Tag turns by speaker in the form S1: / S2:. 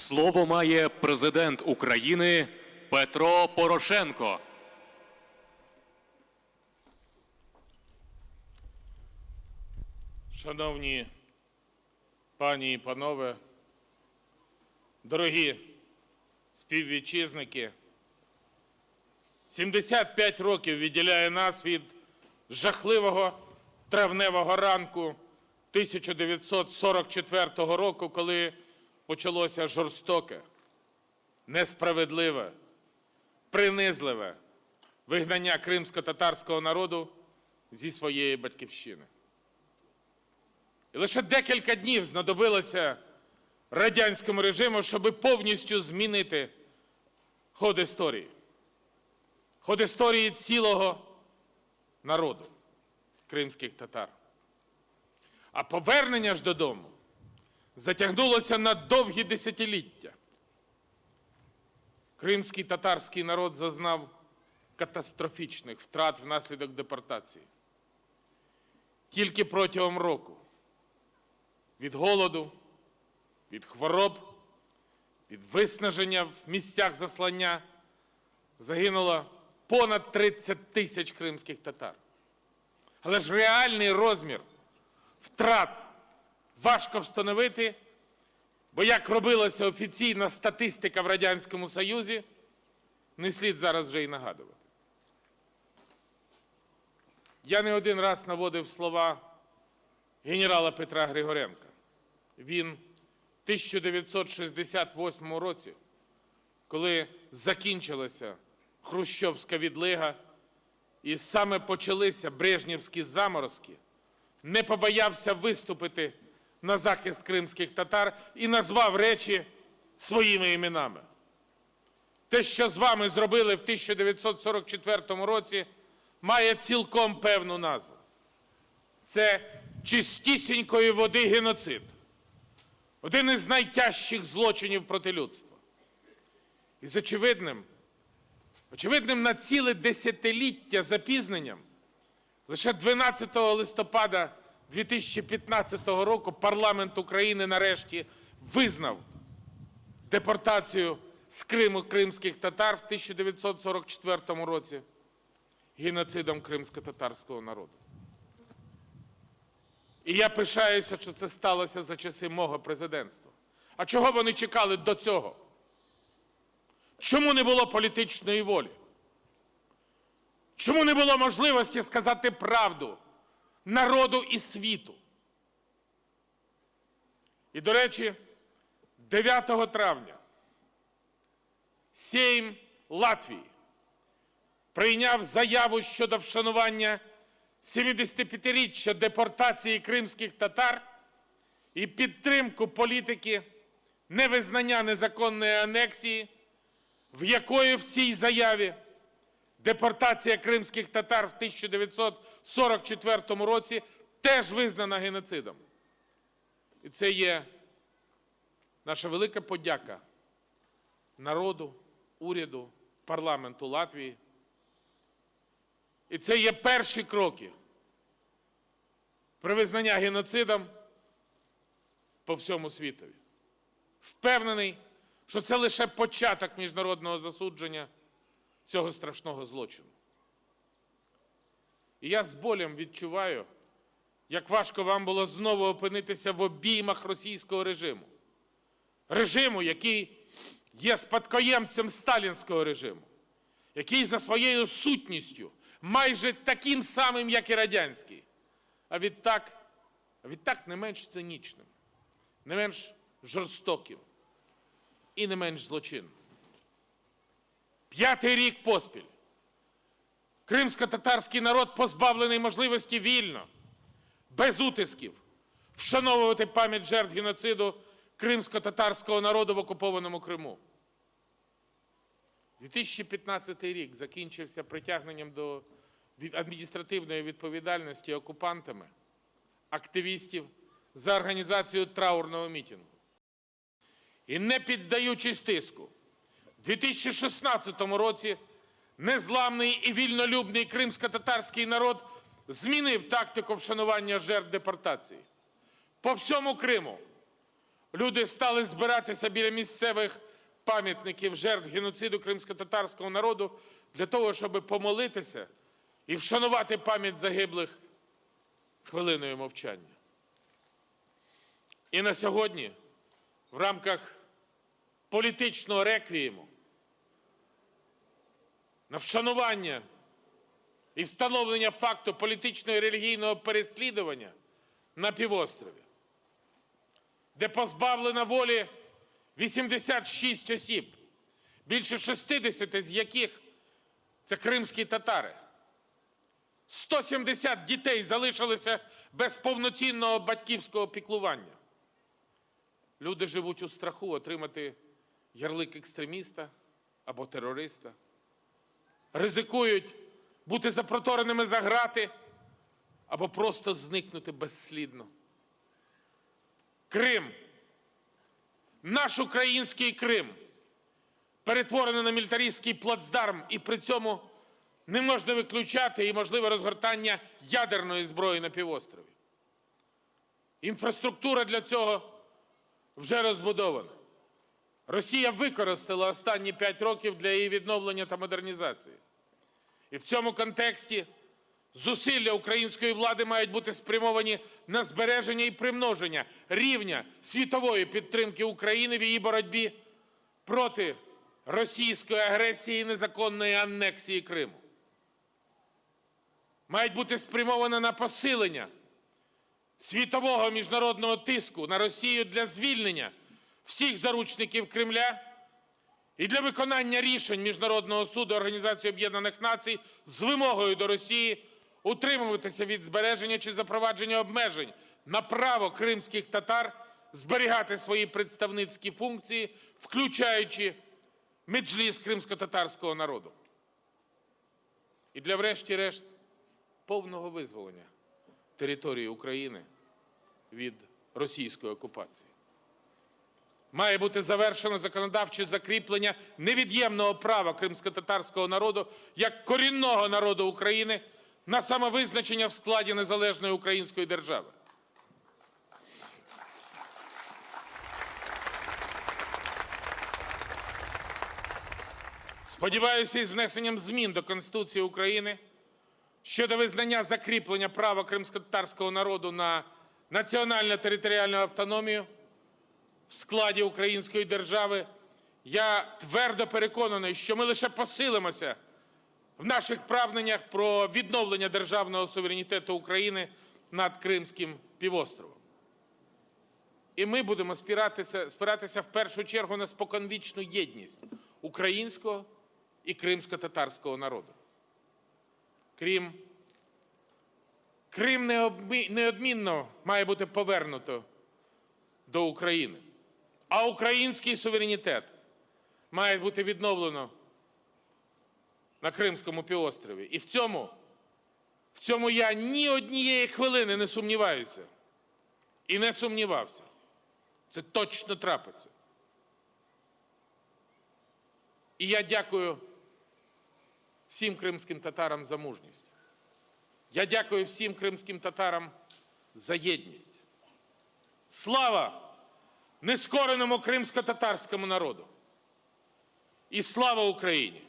S1: Слово має президент України Петро Порошенко.
S2: Шановні пані і панове, дорогі співвітчизники, 75 років відділяє нас від жахливого травневого ранку 1944 року, коли почалося жорстоке, несправедливе, принизливе вигнання кримсько-татарського народу зі своєї батьківщини. І лише декілька днів знадобилося радянському режиму, щоб повністю змінити ход історії. Ход історії цілого народу – кримських татар. А повернення ж додому затягнулося на довгі десятиліття. Кримський татарський народ зазнав катастрофічних втрат внаслідок депортації. Тільки протягом року від голоду, від хвороб, від виснаження в місцях заслання загинуло понад 30 тисяч кримських татар. Але ж реальний розмір втрат важко встановити, бо як робилася офіційна статистика в Радянському Союзі, не слід зараз вже й нагадувати. Я не один раз наводив слова генерала Петра Григоренка. Він в 1968 році, коли закінчилася хрущовська відлига і саме почалися брежнєвські заморозки, не побоявся виступити на захист кримських татар і назвав речі своїми іменами. Те, що з вами зробили в 1944 році, має цілком певну назву. Це чистісінької води геноцид. Один із найтяжчих злочинів проти людства. І з очевидним на ціле десятиліття запізненням, лише 12 листопада 2015 року парламент України нарешті визнав депортацію з Криму кримських татар в 1944 році геноцидом кримсько-татарського народу. І я пишаюся, що це сталося за часи мого президентства. А чого вони чекали до цього? Чому не було політичної волі? Чому не було можливості сказати правду народу і світу? І, до речі, 9 травня Сейм Латвії прийняв заяву щодо вшанування 75-річчя депортації кримських татар і підтримку політики невизнання незаконної анексії, в якої в цій заяві депортація кримських татар в 1944 році теж визнана геноцидом. І це є наша велика подяка народу, уряду, парламенту Латвії. І це є перші кроки при визнанні геноцидом по всьому світові. Впевнений, що це лише початок міжнародного засудження цього страшного злочину. І я з болем відчуваю, як важко вам було знову опинитися в обіймах російського режиму. Режиму, який є спадкоємцем сталінського режиму, який за своєю сутністю майже таким самим, як і радянський, а відтак не менш цинічним, не менш жорстоким і не менш злочинним. 5-й рік поспіль кримсько-татарський народ позбавлений можливості вільно, без утисків, вшановувати пам'ять жертв геноциду кримсько-татарського народу в окупованому Криму. 2015 рік закінчився притягненням до адміністративної відповідальності окупантами активістів за організацію траурного мітингу. І не піддаючись тиску, в 2016 році незламний і вільнолюбний кримсько-татарський народ змінив тактику вшанування жертв депортації. По всьому Криму люди стали збиратися біля місцевих пам'ятників жертв геноциду кримськотатарського народу для того, щоб помолитися і вшанувати пам'ять загиблих хвилиною мовчання. І на сьогодні в рамках політичного реквієму на вшанування і встановлення факту політичного і релігійного переслідування на півострові, де позбавлено волі 86 осіб, більше 60 з яких це кримські татари. 170 дітей залишилися без повноцінного батьківського піклування. Люди живуть у страху отримати ярлик екстреміста або терориста, ризикують бути запротореними за грати або просто зникнути безслідно. Крим, наш український Крим, перетворено на мілітаристський плацдарм, і при цьому не можна виключати і можливе розгортання ядерної зброї на півострові. Інфраструктура для цього вже розбудована. Росія використала останні 5 років для її відновлення та модернізації. І в цьому контексті зусилля української влади мають бути спрямовані на збереження і примноження рівня світової підтримки України в її боротьбі проти російської агресії і незаконної анексії Криму. Мають бути спрямовані на посилення світового міжнародного тиску на Росію для звільнення всіх заручників Кремля і для виконання рішень Міжнародного суду Організації Об'єднаних Націй з вимогою до Росії утримуватися від збереження чи запровадження обмежень на право кримських татар зберігати свої представницькі функції, включаючи меджліс кримськотатарського народу. І для врешті-решт повного визволення території України від російської окупації. Має бути завершено законодавче закріплення невід'ємного права кримськотатарського народу як корінного народу України на самовизначення в складі незалежної української держави. Сподіваюся, із внесенням змін до Конституції України щодо визнання закріплення права кримськотатарського народу на національно-територіальну автономію в складі української держави, я твердо переконаний, що ми лише посилимося в наших прагненнях про відновлення державного суверенітету України над Кримським півостровом. І ми будемо спиратися в першу чергу на споконвічну єдність українського і кримсько-татарського народу. Крим неодмінно має бути повернуто до України, а український суверенітет має бути відновлено на Кримському півострові. І в цьому я ні однієї хвилини не сумніваюся і не сумнівався. Це точно трапиться. І я дякую всім кримським татарам за мужність. Я дякую всім кримським татарам за єдність. Слава нескореному кримсько-татарському народу! І слава Україні!